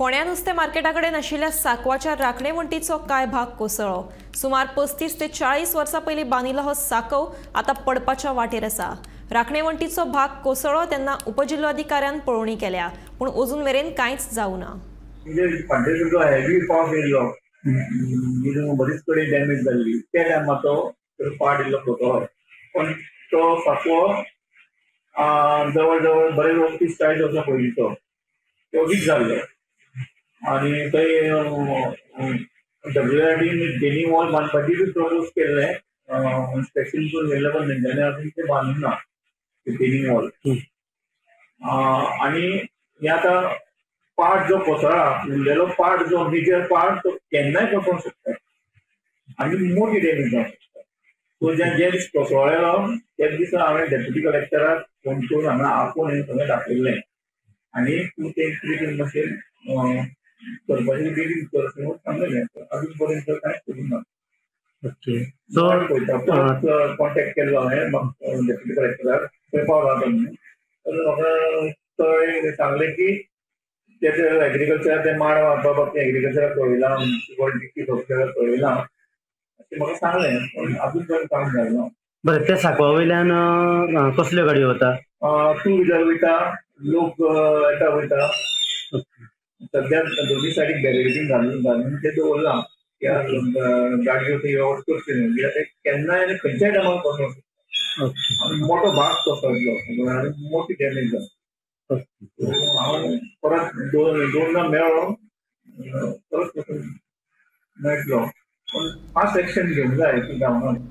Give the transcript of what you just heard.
फोंड्या नुस्तें मार्केटा कडेन आशिल्ल्या साकवाच्या राखणेवंटीचो कांय भाग कोसळ्ळो। सुमार 35 ते 40 वर्सां पयलीं बांदिल्लो हो साकव आतां पडपाच्या वाटेर आसा। राखणेवंटीचो भाग कोसळ्ळो तेन्ना उपजिल्लोधिकाऱ्यान पळोवणी केल्या, पूण अजून मेरेन कांयच जावं ना। बरीच कडेन डॅमेज जाल्ली त्या टायमाचो पार्ट इल्लो कोसळ्ळो, पण तो साकवो जवळ जवळ बरेच 30-40 वर्सां पयलींचो तो वीक जाल्लो आनी थंय WRDन डेनिंग वॉल बांदपाची प्रपोज केल्ले, इन्स्पेक्शन करून गेल्ले, पण तेंच्यांनी अजून ते बांदूंक ना डेनिंग वॉल। आनी हे आतां पार्ट जो कोसळ्ळा, उरलेलो पार्ट जो मेजर पार्ट तो केन्नाय कोसळूंक शकता आनी मोठी डॅमेज जावंक शकता। सो जे दीस कोसळ्ळेलो त्याच दिसा हांवें डेप्युटी कलेक्टराक फोन करून हांगा आपोवन हें सगळें दाखयल्लें आनी तूं तें कितें मातशें करपाचें बेगीन कर म्हणून सांगलेलें। अजून पर्यंत कांयच करूंक ना। ओके, सो कॉन्टेक्ट केल्लो हांवें डेप्युटी कलेक्टराक, थंय पावला तो म्हणून, तर म्हाका थंय सांगलें की तेचे एग्रीकल्चर ते माड वापरपा बाबतींत एग्रीकल्चराक कळयलां, म्युनिसिपल डिस्ट्रिक्ट ऑफिसराक कळयलां अशें म्हाका सांगलें, पूण अजून पर्यंत काम जालें ना। बरें, त्या साकवा वयल्यान कसल्यो गाडयो वता? 2 व्हिलर वयता, लोक येता वयता। सद्या दोनी सायडीक बॅरिकेडिंग घालून ते दवरलां, गाडयो थंय वच करच्यो न्हू, कित्याक ते केन्नाय आनी खंयच्याय टायमार कोसळूंक शकता। मोठो भाग कोसळटलो आनी मोठी डॅमेज जाता। हांव परत दोनदा मेळ्ळो, परत मेळटलो, पण फास्ट एक्शन घेवंक जाय, जावना।